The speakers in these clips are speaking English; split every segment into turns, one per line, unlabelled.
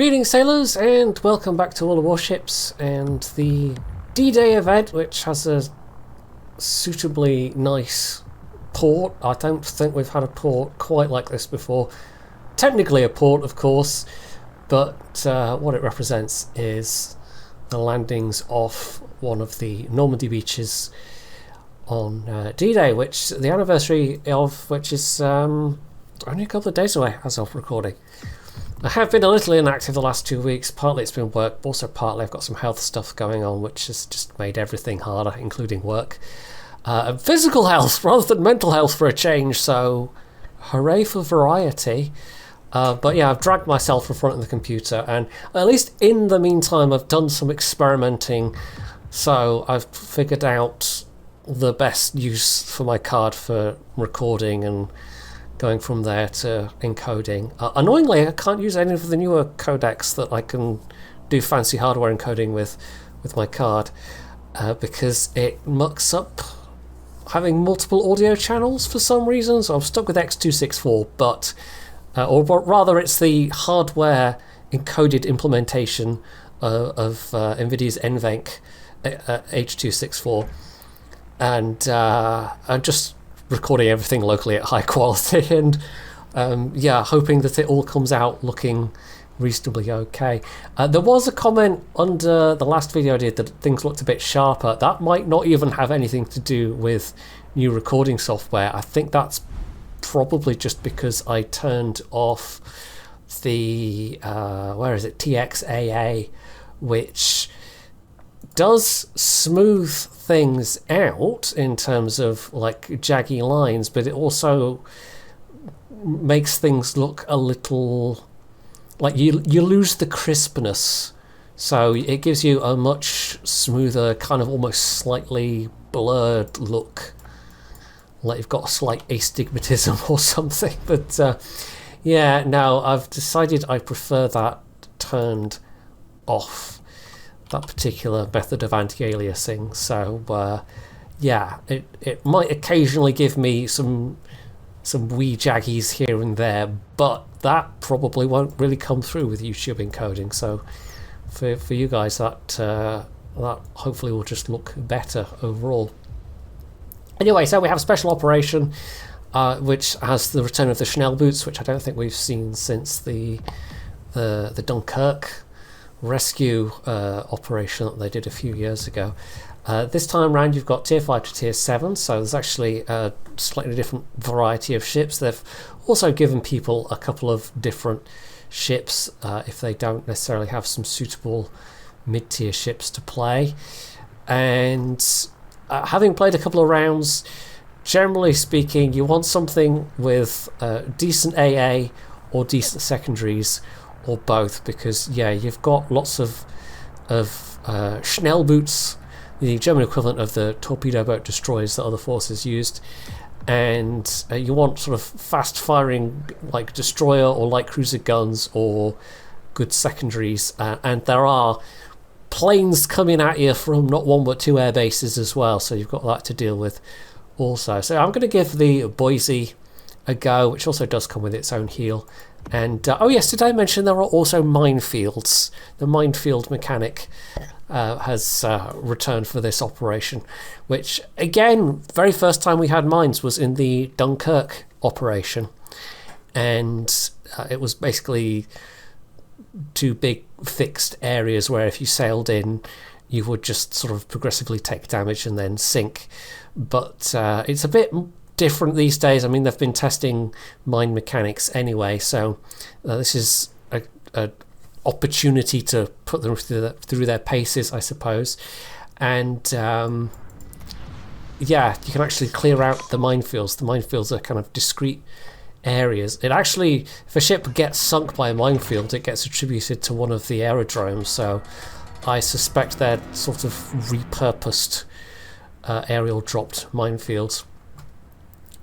Greetings sailors and welcome back to all the warships and the D-Day event, which has a suitably nice port. I don't think we've had a port quite like this before. Technically a port, of course, but what it represents is the landings off one of the Normandy beaches on D-Day, which the anniversary of which is only a couple of days away as of recording. I have been a little inactive the last 2 weeks. Partly it's been work, but also partly I've got some health stuff going on, which has just made everything harder, including work. And physical health rather than mental health for a change, so hooray for variety. But yeah, I've dragged myself in front of the computer, and at least in the meantime I've done some experimenting, so I've figured out the best use for my card for recording and going from there to encoding. Annoyingly, I can't use any of the newer codecs that I can do fancy hardware encoding with my card because it mucks up having multiple audio channels for some reason, so I'm stuck with X264, but or rather it's the hardware encoded implementation of NVIDIA's NVENC H264, and I'm just recording everything locally at high quality and yeah, hoping that it all comes out looking reasonably okay. There was a comment under the last video I did that things looked a bit sharper. That might not even have anything to do with new recording software. I think that's probably just because I turned off the where is it, TXAA, which does smooth things out in terms of like jaggy lines, but it also makes things look a little like you lose the crispness, so it gives you a much smoother, kind of almost slightly blurred look, like you've got a slight astigmatism or something. But yeah, no, I've decided I prefer that turned off, that particular method of anti-aliasing. So yeah, it might occasionally give me some wee jaggies here and there, but that probably won't really come through with YouTube encoding. So for you guys, that hopefully will just look better overall. Anyway, so we have a special operation which has the return of the Schnell boots, which I don't think we've seen since the Dunkirk rescue operation that they did a few years ago. This time round you've got tier 5 to tier 7, so there's actually a slightly different variety of ships. They've also given people a couple of different ships if they don't necessarily have some suitable mid-tier ships to play. And having played a couple of rounds, generally speaking, you want something with decent AA or decent secondaries, or both, because yeah, you've got lots of Schnell boots, the German equivalent of the torpedo boat destroyers that other forces used, and you want sort of fast firing like destroyer or light cruiser guns or good secondaries, and there are planes coming at you from not one but two air bases as well, so you've got that to deal with also. So I'm going to give the Boise a go, which also does come with its own heal. And oh yes, did I mention there are also minefields? The minefield mechanic has returned for this operation, which again, very first time we had mines was in the Dunkirk operation, and it was basically two big fixed areas where if you sailed in you would just sort of progressively take damage and then sink. But it's a bit different these days. I mean, they've been testing mine mechanics anyway, so this is a opportunity to put them through their paces, I suppose. And yeah, you can actually clear out the minefields. The minefields are kind of discrete areas. It actually, if a ship gets sunk by a minefield, it gets attributed to one of the aerodromes, so I suspect they're sort of repurposed aerial dropped minefields.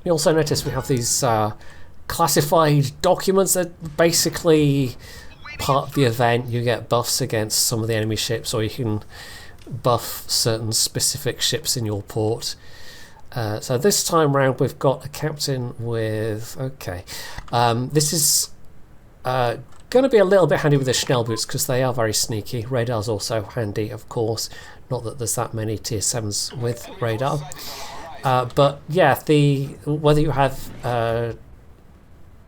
You also notice we have these classified documents that basically part of the event. You get buffs against some of the enemy ships, or you can buff certain specific ships in your port. So this time round we've got a captain with, okay, this is going to be a little bit handy with the Schnell boots because they are very sneaky. Radar's also handy, of course. Not that there's that many tier 7s with radar. But yeah, whether you have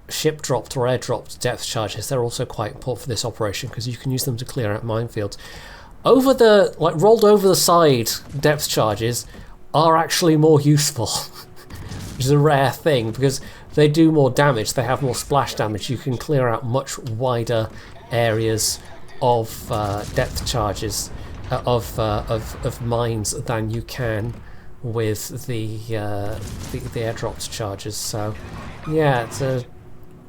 ship dropped or air dropped depth charges, they're also quite important for this operation because you can use them to clear out minefields. Rolled over the side depth charges are actually more useful, which is a rare thing because they do more damage. They have more splash damage. You can clear out much wider areas of depth charges of mines than you can with the air dropped charges. So yeah, it's a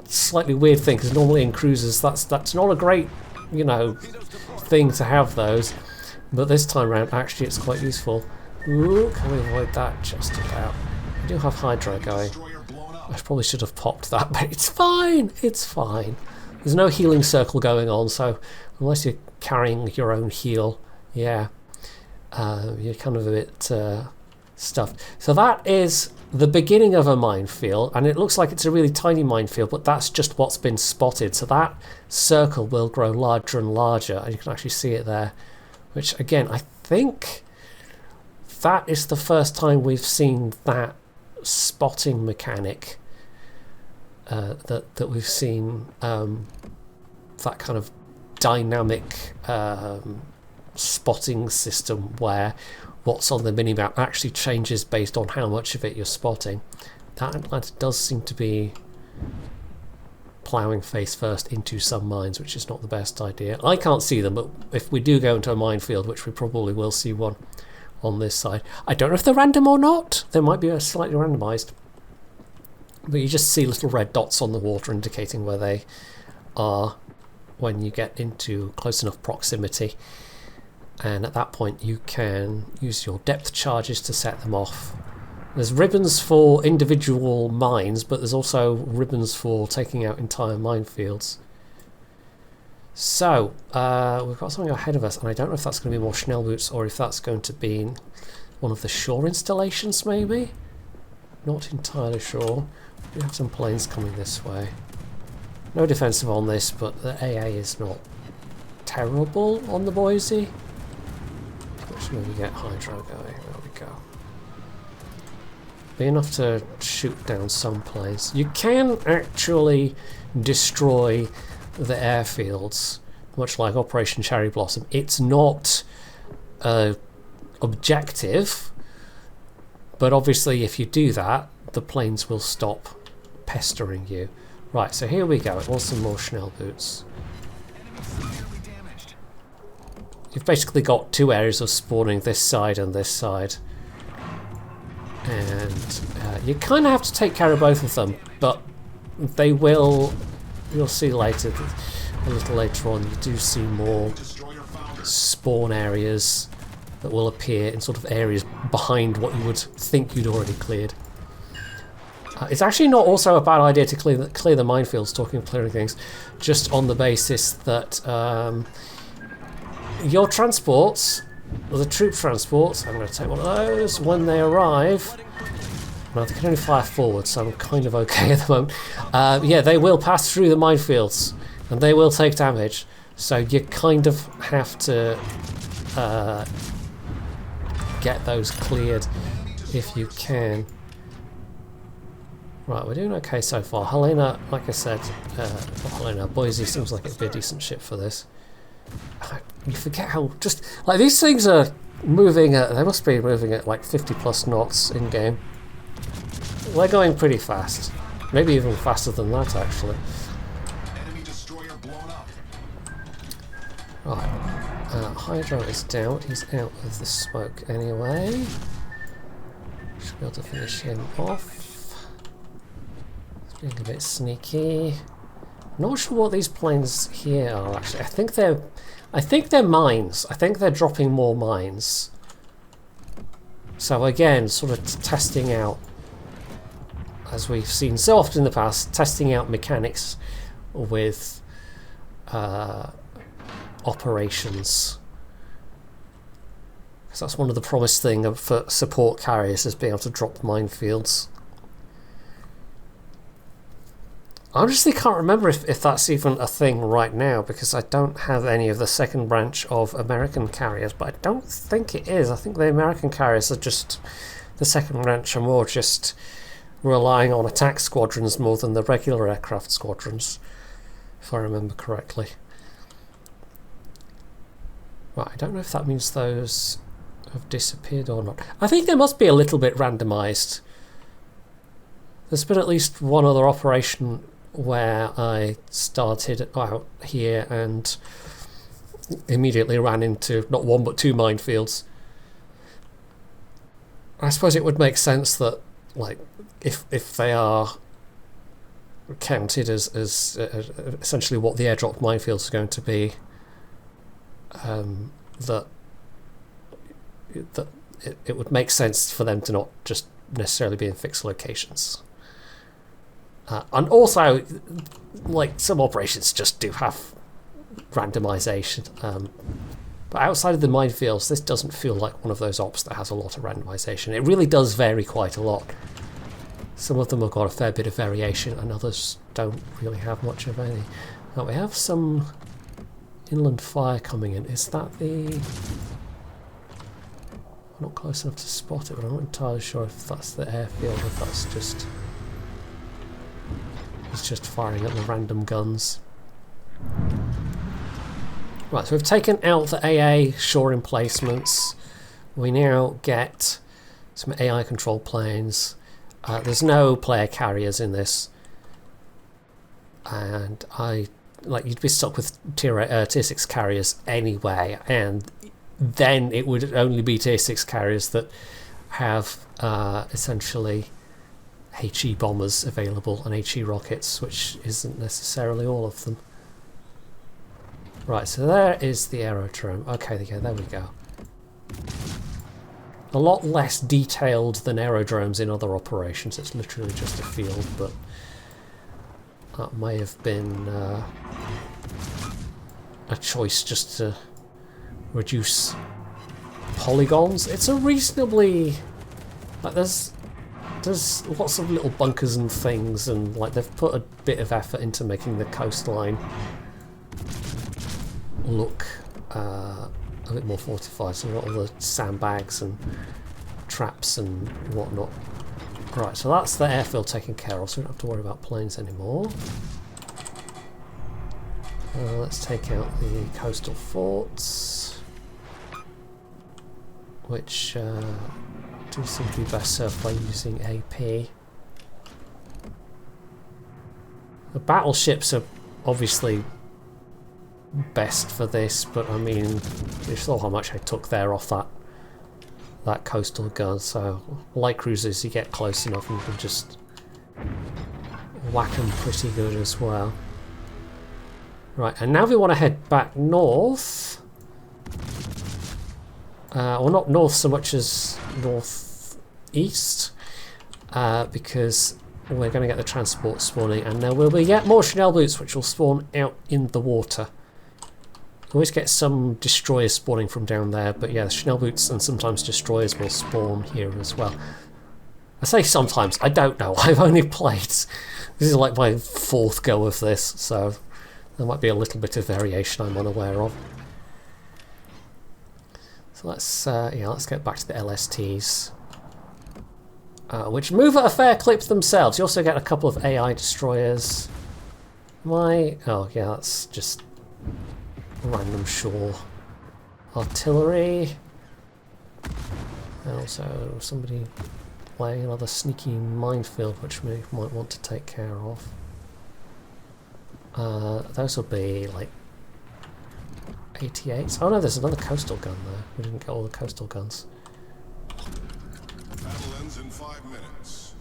slightly weird thing because normally in cruisers that's not a great thing to have those, but this time around actually it's quite useful. Ooh, can we avoid that just about? I do have Hydra going. I probably should have popped that, but it's fine. It's fine. There's no healing circle going on, so unless you're carrying your own heal, yeah, you're kind of a bit stuffed. So that is the beginning of a minefield, and it looks like it's a really tiny minefield, but that's just what's been spotted. So that circle will grow larger and larger, and you can actually see it there, which again, I think that is the first time we've seen that spotting mechanic, that we've seen that kind of dynamic spotting system where what's on the minimap actually changes based on how much of it you're spotting. That Atlanta does seem to be ploughing face first into some mines, which is not the best idea. I can't see them, but if we do go into a minefield, which we probably will see one on this side, I don't know if they're random or not. They might be slightly randomized, but you just see little red dots on the water indicating where they are when you get into close enough proximity. And at that point you can use your depth charges to set them off. There's ribbons for individual mines, but there's also ribbons for taking out entire minefields. So we've got something ahead of us, and I don't know if that's going to be more Schnell boots or if that's going to be one of the shore installations maybe. Not entirely sure. We have some planes coming this way. No defensive on this, but the AA is not terrible on the Boise. Which maybe get Hydro going. There we go. Be enough to shoot down some planes. You can actually destroy the airfields, much like Operation Cherry Blossom. It's not objective, but obviously if you do that, the planes will stop pestering you. Right, so here we go. It was some more Schnell boots. You've basically got two areas of spawning, this side and this side. And you kind of have to take care of both of them, but they will, you'll see later, a little later on, you do see more spawn areas that will appear in sort of areas behind what you would think you'd already cleared. It's actually not also a bad idea to clear the minefields, talking of clearing things, just on the basis that your transports, or the troop transports, I'm going to take one of those, when they arrive, well, they can only fire forward, so I'm kind of okay at the moment. Yeah, they will pass through the minefields, and they will take damage, so you kind of have to get those cleared if you can. Right, we're doing okay so far. Helena, like I said, not Helena, Boise seems like it'd be a decent ship for this. You forget how just like these things are moving at, they must be moving at like 50 plus knots in game. We're going pretty fast, maybe even faster than that actually. Right, Hydro is down, he's out of the smoke anyway. Should be able to finish him off. Being a bit sneaky. Not sure what these planes here are actually. I think they're mines. I think they're dropping more mines. So again, sort of testing out, as we've seen so often in the past, testing out mechanics with operations. Because that's one of the promised things for support carriers, is being able to drop minefields. I honestly can't remember if that's even a thing right now, because I don't have any of the second branch of American carriers, but I don't think it is. I think the American carriers are just... The second branch are more just relying on attack squadrons more than the regular aircraft squadrons, if I remember correctly. Right, I don't know if that means those have disappeared or not. I think they must be a little bit randomised. There's been at least one other operation where I started out here and immediately ran into not one but two minefields. I suppose it would make sense that, like, if they are counted as essentially what the airdrop minefields are going to be, that it would make sense for them to not just necessarily be in fixed locations. And also, like, some operations just do have randomization. But outside of the minefields, this doesn't feel like one of those ops that has a lot of randomization. It really does vary quite a lot. Some of them have got a fair bit of variation, and others don't really have much of any. Now, we have some inland fire coming in. Is that the... I'm not close enough to spot it, but I'm not entirely sure if that's the airfield or if that's just... It's just firing at the random guns. Right, so we've taken out the AA shore emplacements. We now get some AI control planes. There's no player carriers in this, and you'd be stuck with tier 6 carriers anyway, and then it would only be tier 6 carriers that have essentially HE bombers available and HE rockets, which isn't necessarily all of them. Right, so there is the aerodrome. Okay, yeah, there we go. A lot less detailed than aerodromes in other operations. It's literally just a field, but that may have been a choice just to reduce polygons. It's a reasonably... like, there's lots of little bunkers and things, and like they've put a bit of effort into making the coastline look a bit more fortified. So we've got all the sandbags and traps and whatnot. Right, so that's the airfield taken care of, so we don't have to worry about planes anymore. Let's take out the coastal forts, which do seem to be best served by using AP. The battleships are obviously best for this, but I mean, you saw how much I took there off that coastal gun. So light cruisers, you get close enough and you can just whack them pretty good as well. Right, and now we want to head back north. Well, not north so much as northeast, because we're going to get the transport spawning, and there will be yet more Chanel boots which will spawn out in the water. You always get some destroyers spawning from down there, but yeah, the Chanel boots and sometimes destroyers will spawn here as well. I say sometimes, I don't know, I've only played, this is like my 4th go of this, so there might be a little bit of variation I'm unaware of. So let's get back to the LSTs, which move at a fair clip themselves. You also get a couple of AI destroyers. Oh yeah, that's just random shore artillery. And also somebody playing another sneaky minefield, which we might want to take care of. Those will be like 88s. Oh no, there's another coastal gun there. We didn't get all the coastal guns.
Battle ends in 5 minutes.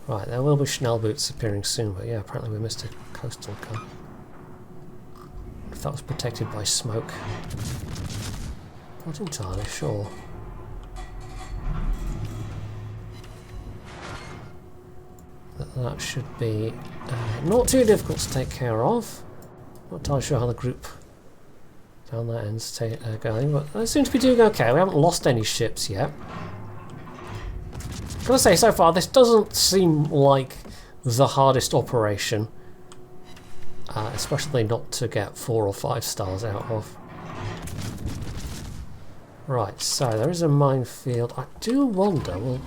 Right, there will be Chanel boots appearing soon, but yeah, apparently we missed a coastal gun. If that was protected by smoke. Not entirely sure. That should be not too difficult to take care of. Not entirely sure how the group down that end's going, but they seem to be doing okay. We haven't lost any ships yet. I've got to say, so far this doesn't seem like the hardest operation especially not to get 4 or 5 stars out of. Right, so there is a minefield. I do wonder, will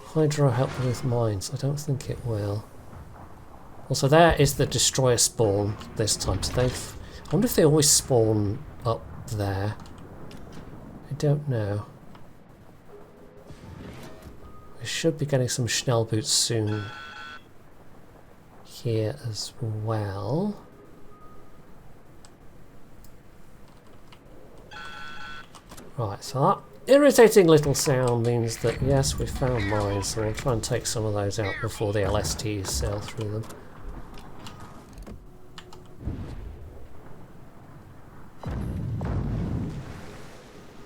Hydro help with mines? I don't think it will. Also, there is the destroyer spawn this time. So they've. I wonder if they always spawn up there. I don't know. We should be getting some Schnellboots soon here as well. Right, so that irritating little sound means that yes, we found mines, so we'll try and take some of those out before the LSTs sail through them.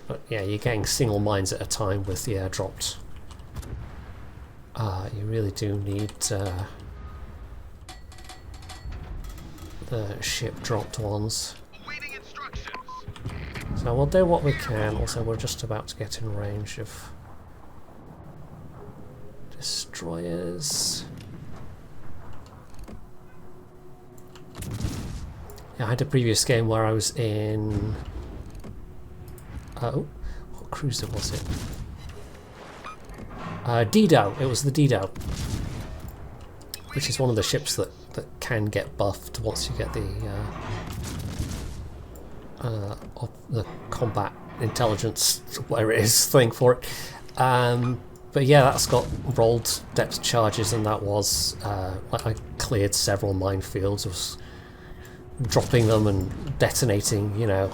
But yeah, you're getting single mines at a time with the airdropped. You really do need the ship dropped ones. So we'll do what we can. Also, we're just about to get in range of destroyers. Yeah, I had a previous game where I was in... Oh, what cruiser was it? Dido. It was the Dido, which is one of the ships that can get buffed once you get the combat intelligence, whatever it is, thing for it. But yeah, that's got rolled depth charges, and that was like I cleared several minefields. I was dropping them and detonating, you know,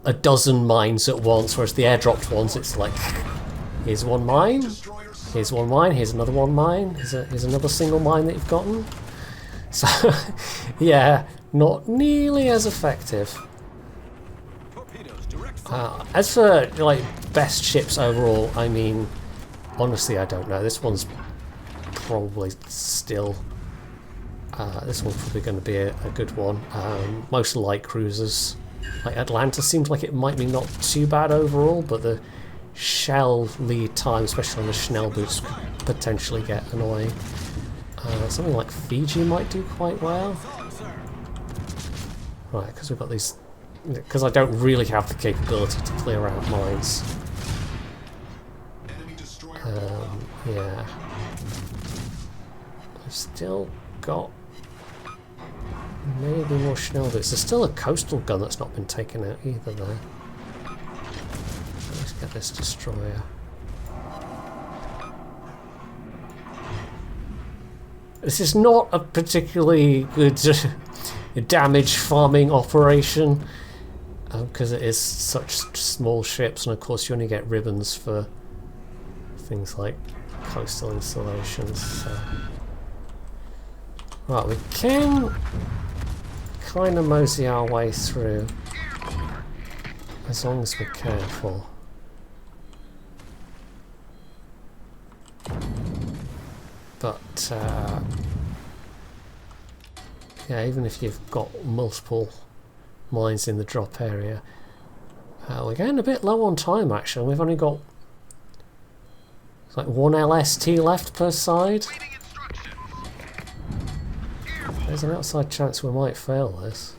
a dozen mines at once, whereas the airdropped ones, it's like, here's one mine, here's one mine, here's another one mine, here's another single mine that you've gotten. So, yeah, not nearly as effective. As for like best ships overall, I mean, honestly, I don't know. This one's probably still. This one's probably going to be a good one. Most light cruisers, like Atlanta, seems like it might be not too bad overall, but the shell lead time, especially on the Schnellboots, could potentially get annoying. Something like Fiji might do quite well. Right, because we've got these. Because I don't really have the capability to clear out mines. Yeah. I've still got maybe more Schnellboots. There's still a coastal gun that's not been taken out either there. Let's get this destroyer. This is not a particularly good damage farming operation. Because it is such small ships, and of course you only get ribbons for things like coastal installations. So. Right, we can kind of mosey our way through, as long as we're careful. But yeah, even if you've got multiple mines in the drop area, we're getting a bit low on time actually. We've only got like 1 LST left per side. There's an outside chance we might fail this.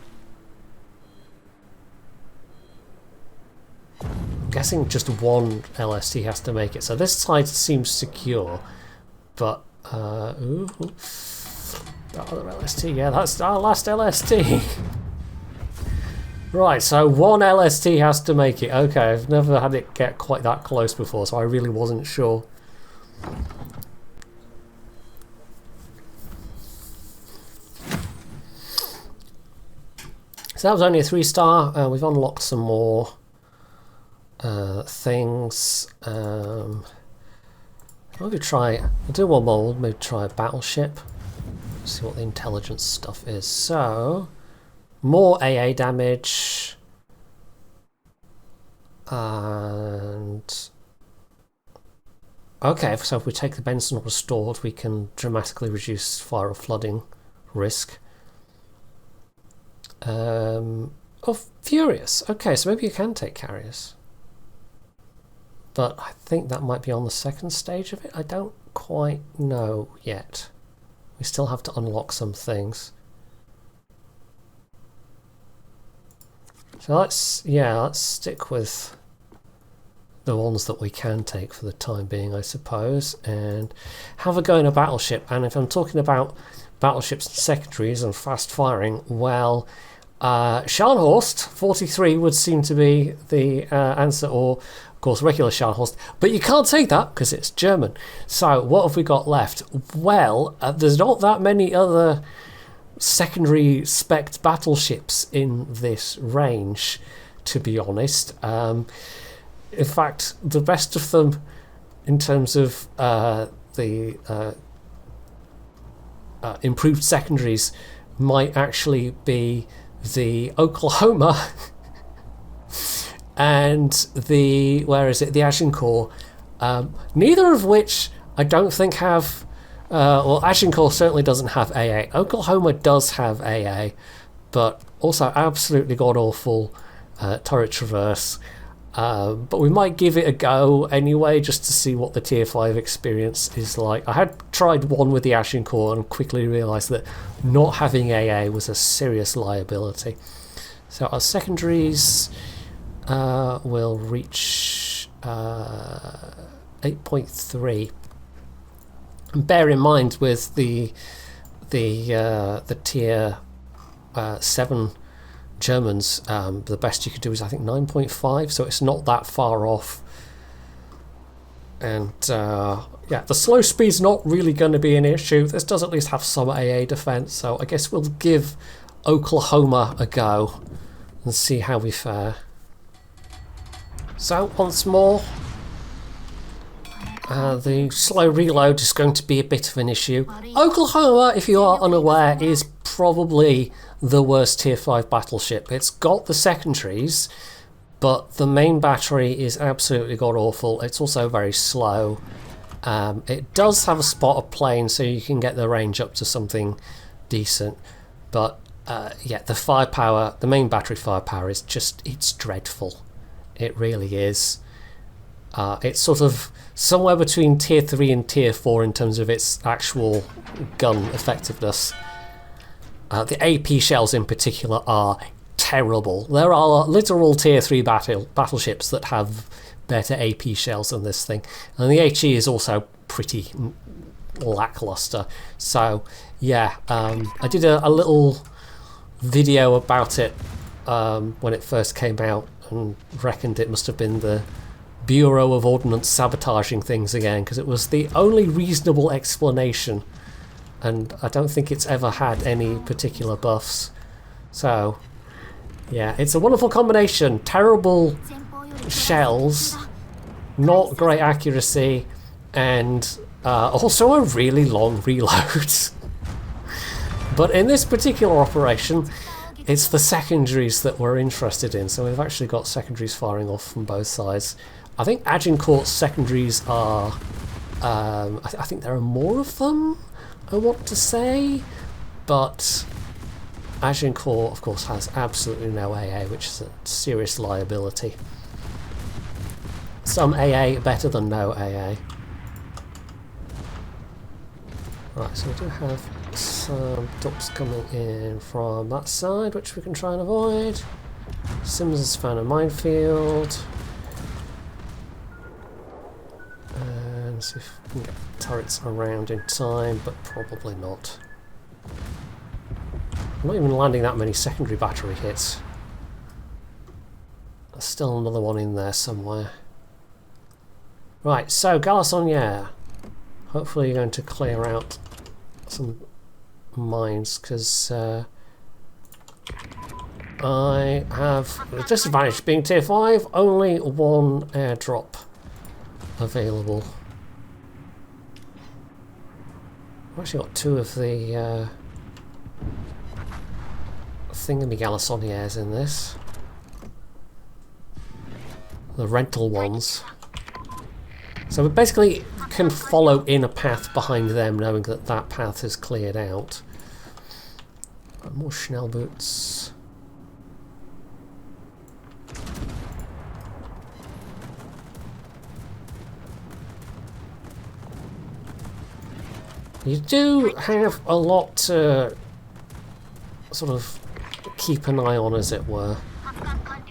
I'm guessing just 1 LST has to make it, so this side seems secure, but ooh, that other LST, yeah, that's our last LST. Right, so 1 LST has to make it. Okay, I've never had it get quite that close before, so I really wasn't sure. So that was only a 3-star. We've unlocked some more things. Maybe try. We'll do one more. We'll maybe try a battleship. See what the intelligence stuff is. So. More AA damage, and okay, so if we take the Benson restored, we can dramatically reduce fire or flooding risk. Oh, Furious. Okay, so maybe you can take carriers, but I think that might be on the second stage of it. I don't quite know yet. We still have to unlock some things. So let's stick with the ones that we can take for the time being, I suppose, and have a go in a battleship. And if I'm talking about battleships and secondaries and fast firing, well, Scharnhorst 43 would seem to be the answer, or of course regular Scharnhorst, but you can't take that because it's German. So what have we got left? Well, there's not that many other secondary spec'd battleships in this range, to be honest. In fact, the best of them in terms of the improved secondaries might actually be the Oklahoma and the the Agincourt, neither of which I don't think have well, Agincourt certainly doesn't have AA. Oklahoma does have AA, but also absolutely god-awful turret traverse. But we might give it a go anyway, just to see what the Tier 5 experience is like. I had tried one with the Agincourt and quickly realised that not having AA was a serious liability. So our secondaries will reach 8.3. And bear in mind with the Tier 7 Germans, the best you could do is I think 9.5, so it's not that far off. And yeah, the slow speed's not really going to be an issue. This does at least have some AA defense, so I guess we'll give Oklahoma a go and see how we fare. So once more, the slow reload is going to be a bit of an issue. Oklahoma, if you are unaware, is probably the worst Tier 5 battleship. It's got the secondaries, but the main battery is absolutely god-awful. It's also very slow. It does have a spotter plane, so you can get the range up to something decent. But yeah, the firepower, the main battery firepower is just, it's dreadful. It really is. It's sort of somewhere between Tier 3 and Tier 4 in terms of its actual gun effectiveness. The AP shells in particular are terrible. There are literal Tier 3 battleships that have better AP shells than this thing. And the HE is also pretty lackluster. So yeah, I did a little video about it when it first came out and reckoned it must have been the Bureau of Ordnance sabotaging things again, because it was the only reasonable explanation, and I don't think it's ever had any particular buffs. So yeah, it's a wonderful combination. Terrible shells, not great accuracy, and also a really long reload. But in this particular operation, it's the secondaries that we're interested in, so we've actually got secondaries firing off from both sides. I think Agincourt's secondaries are... I think there are more of them, I want to say, but Agincourt, of course, has absolutely no AA, which is a serious liability. Some AA better than no AA. Right, so we do have some ducks coming in from that side, which we can try and avoid. Sims has found a minefield. And see if we can get turrets around in time, but probably not. I'm not even landing that many secondary battery hits. There's still another one in there somewhere. Right, so Galissoniere. Hopefully you're going to clear out some mines, because I have a disadvantage being Tier 5, only one airdrop available. I've actually got two of the thingammy Galissonières in this. The rental ones. So we basically can follow in a path behind them, knowing that that path is cleared out. More Schnellboots. You do have a lot to sort of keep an eye on, as it were.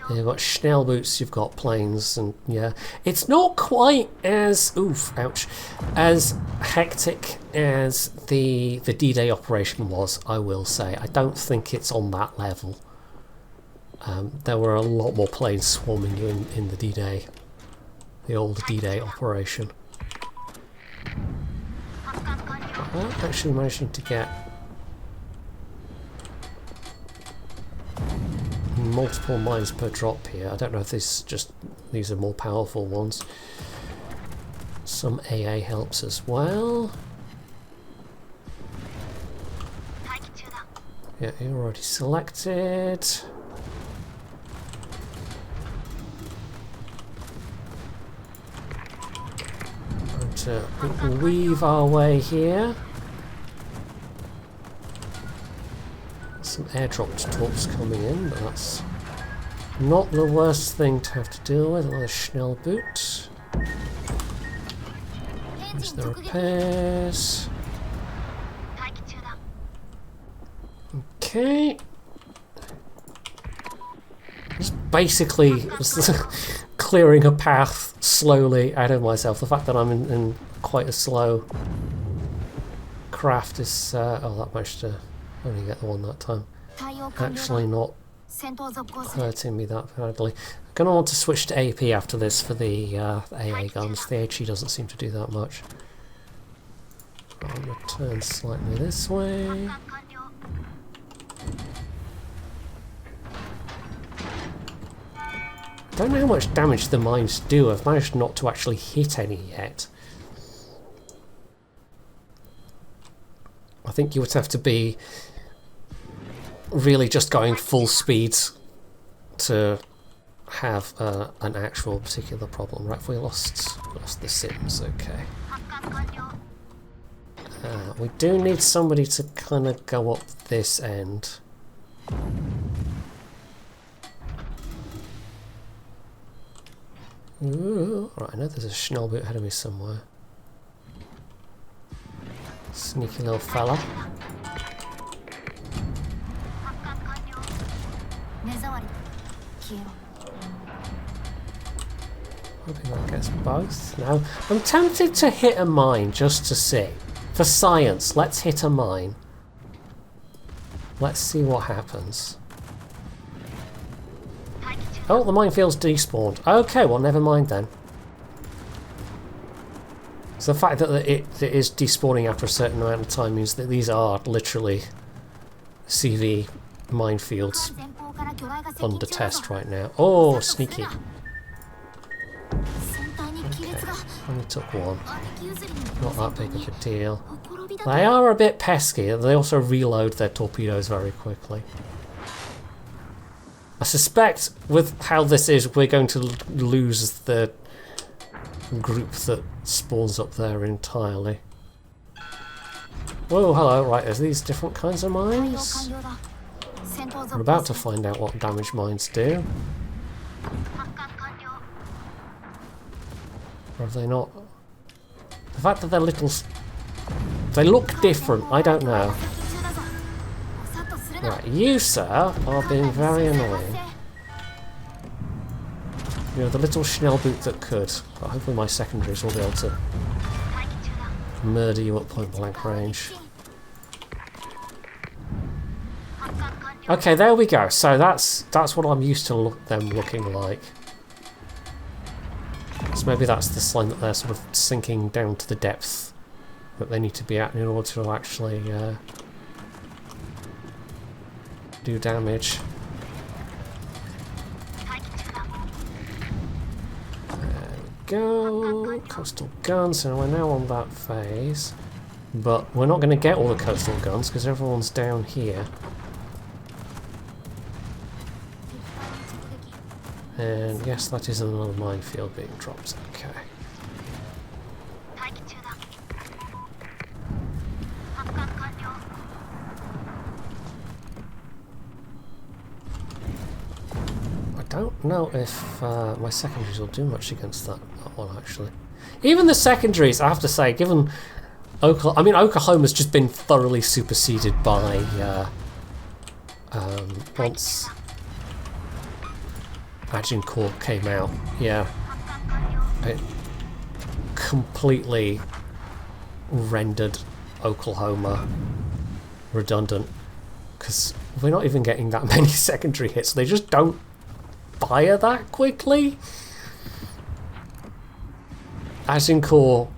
You've got Schnellboots, you've got planes, and yeah. It's not quite as, ouch, as hectic as the D-Day operation was, I will say. I don't think it's on that level. There were a lot more planes swarming you in the D-Day. The old D-Day operation. I'm actually managing to get multiple mines per drop here. I don't know if these are more powerful ones. Some AA helps as well. Yeah, you're already selected. To weave our way here. Some airdropped torps coming in, but that's not the worst thing to have to deal with. Another Schnellboot. There's the repairs. Okay. Just basically clearing a path slowly out of myself. The fact that I'm in quite a slow craft is... oh, that managed to only get the one that time. Actually not hurting me that badly. I'm going to want to switch to AP after this for the AA guns. The HE doesn't seem to do that much. I'm going to turn slightly this way. I don't know how much damage the mines do. I've managed not to actually hit any yet. I think you would have to be really just going full speed to have an actual particular problem. Right, we lost the Sims, okay. We do need somebody to kind of go up this end. Ooh, right, I know there's a Schnellboot ahead of me somewhere. Sneaky little fella. Hoping that gets both. No, I'm tempted to hit a mine just to see. For science, let's hit a mine. Let's see what happens. Oh, the minefield's despawned. Okay, well, never mind then. So the fact that it is despawning after a certain amount of time means that these are literally CV minefields under test right now. Oh, sneaky. Okay, only took one. Not that big of a deal. They are a bit pesky. They also reload their torpedoes very quickly. I suspect with how this is, we're going to lose the group that spawns up there entirely. Whoa, hello, right, there's these different kinds of mines. We're about to find out what damage mines do. Or have they not? The fact that they're little... They look different, I don't know. Right, you, sir, are being very annoying. You're the little Schnellboot that could, but hopefully my secondaries will be able to murder you at point blank range. Okay, there we go. So that's what I'm used to them looking like. So maybe that's the sign that they're sort of sinking down to the depth that they need to be at in order to actually do damage. There we go. Coastal guns. So we're now on that phase, but we're not going to get all the coastal guns because everyone's down here. And yes, that is another minefield being dropped. Okay. I don't know if my secondaries will do much against that one, actually. Even the secondaries, I have to say, given Oklahoma... I mean, Oklahoma's just been thoroughly superseded by... once Agincourt came out. Yeah. It completely rendered Oklahoma redundant. Because we're not even getting that many secondary hits. They just don't fire that quickly. Agincourt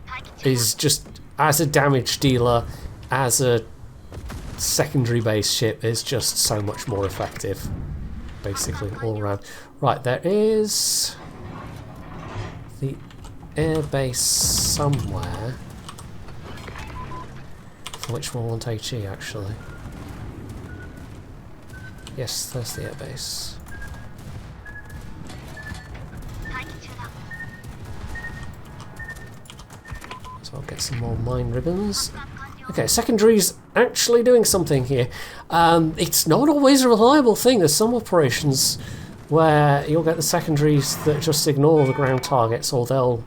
is just, as a damage dealer, as a secondary base ship, is just so much more effective. Basically, all around. Right, there is the air base somewhere. For which one want HE, actually? Yes, there's the air base. So I'll get some more mine ribbons. Okay, secondary's actually doing something here. It's not always a reliable thing. There's some operations where you'll get the secondaries that just ignore the ground targets, or they'll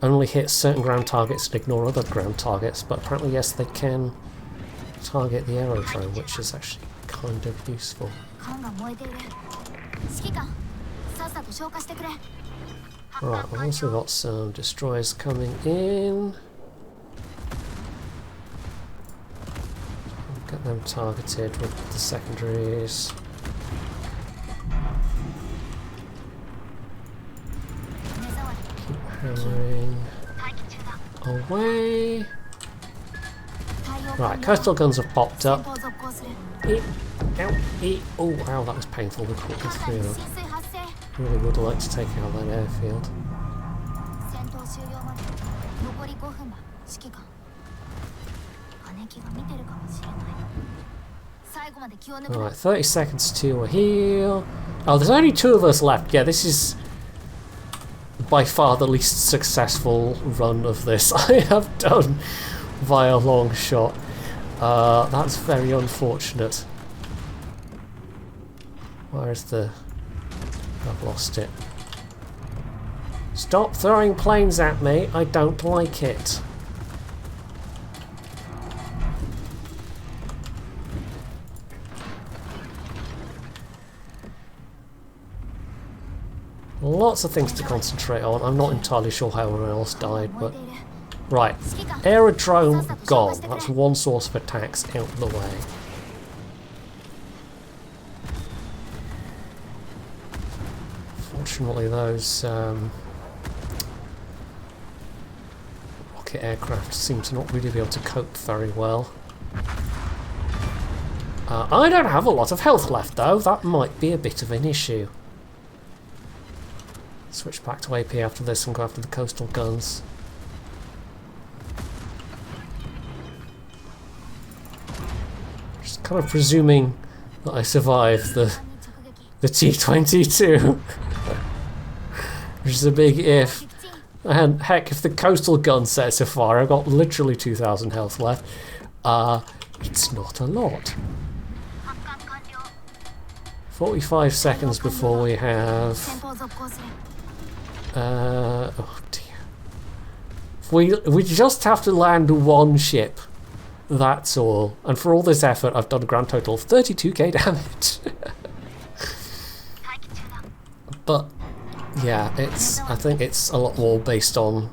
only hit certain ground targets and ignore other ground targets. But apparently, yes, they can target the aerodrome, which is actually kind of useful. Right, we've also got some destroyers coming in. Get them targeted with the secondaries. Keep hammering away. Right, coastal guns have popped up. Oh, wow, that was painful. We caught the three of them. Really would like to take out that airfield. Alright, 30 seconds to a heal. Oh, there's only 2 of us left. Yeah, this is by far the least successful run of this I have done by a long shot. That's very unfortunate. Where is the... I've lost it. Stop throwing planes at me. I don't like it. Lots of things to concentrate on. I'm not entirely sure how everyone else died, but... Right. Aerodrome gone. That's one source of attacks out the way. Fortunately, those rocket aircraft seem to not really be able to cope very well. I don't have a lot of health left, though. That might be a bit of an issue. Switch back to AP after this and go after the coastal guns. Just kind of presuming that I survive the T-22. Which is a big if. And heck, if the coastal gun sets a fire, I've got literally 2,000 health left. It's not a lot. 45 seconds before we have... oh dear. We just have to land 1 ship. That's all. And for all this effort, I've done a grand total of 32k damage. But yeah, I think it's a lot more based on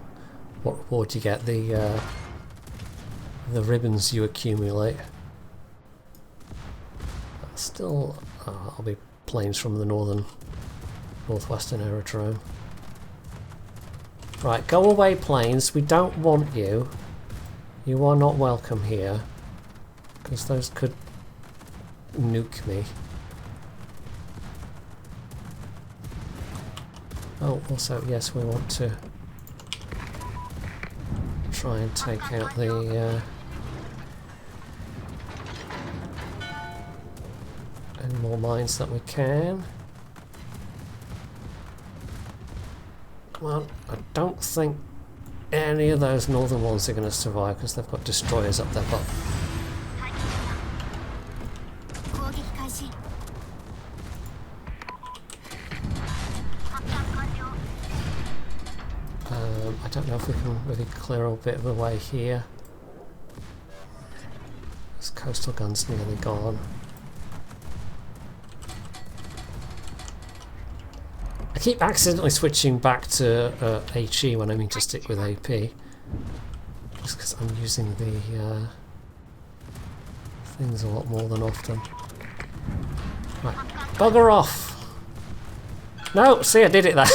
what reward you get, the ribbons you accumulate. Still, I'll be planes from the northwestern aerodrome. Right, go away, planes. We don't want you. You are not welcome here, because those could nuke me. Oh, also, yes, we want to try and take out the any more mines that we can. Come on, I don't think any of those northern ones are going to survive because they've got destroyers up their butt. I don't know if we can really clear a bit of the way here. This coastal gun's nearly gone. keep accidentally switching back to HE when I mean to stick with AP. Just because I'm using the things a lot more than often. Right, bugger off! No, see, I did it there.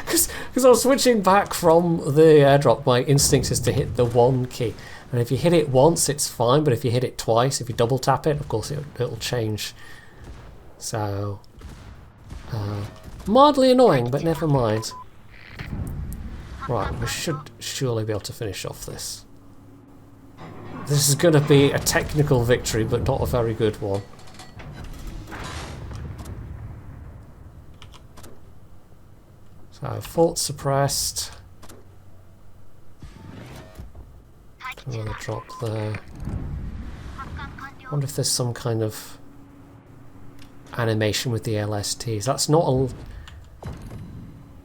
Because I was switching back from the airdrop, my instinct is to hit the 1 key. And if you hit it once, it's fine, but if you hit it twice, if you double tap it, of course it'll change. So, mildly annoying, but never mind. Right, we should surely be able to finish off this. This is going to be a technical victory, but not a very good one. So, fort suppressed. Another drop there. I wonder if there's some kind of animation with the LSTs. That's not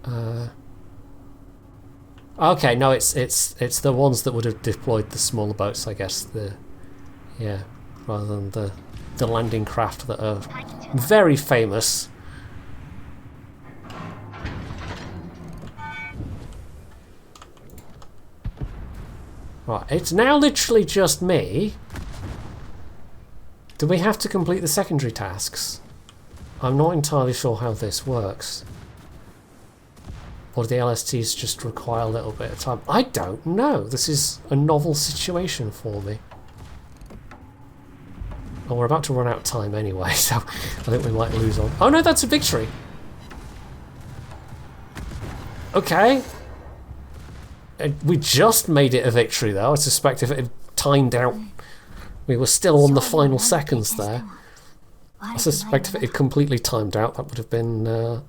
a... okay, no, it's the ones that would have deployed the smaller boats, I guess. Yeah, rather than the landing craft that are very famous. Right, it's now literally just me. Do we have to complete the secondary tasks? I'm not entirely sure how this works. Or do the LSTs just require a little bit of time? I don't know. This is a novel situation for me. Oh, we're about to run out of time anyway, so I think we might lose on... Oh no, that's a victory! Okay. We just made it a victory though. I suspect if it had timed out, we were still on the final seconds there. I suspect if it had completely timed out, that would have been a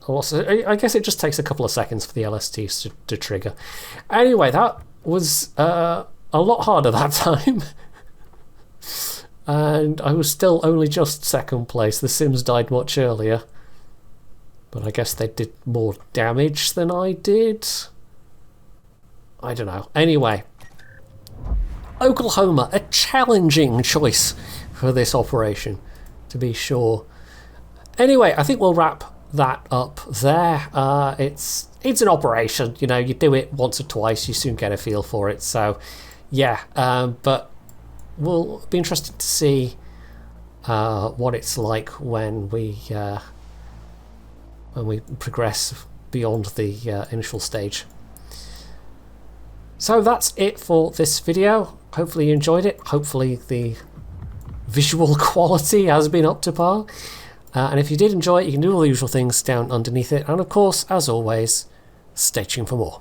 loss. I guess it just takes a couple of seconds for the LSTs to trigger. Anyway, that was a lot harder that time. And I was still only just second place. The Sims died much earlier. But I guess they did more damage than I did. I don't know. Anyway, Oklahoma, a challenging choice for this operation, to be sure. Anyway, I think we'll wrap that up there. It's an operation, you know, you do it once or twice, you soon get a feel for it. So, yeah, but we'll be interested to see what it's like when we progress beyond the initial stage. So that's it for this video. Hopefully you enjoyed it. Hopefully the visual quality has been up to par. And if you did enjoy it, you can do all the usual things down underneath it. And of course, as always, stay tuned for more.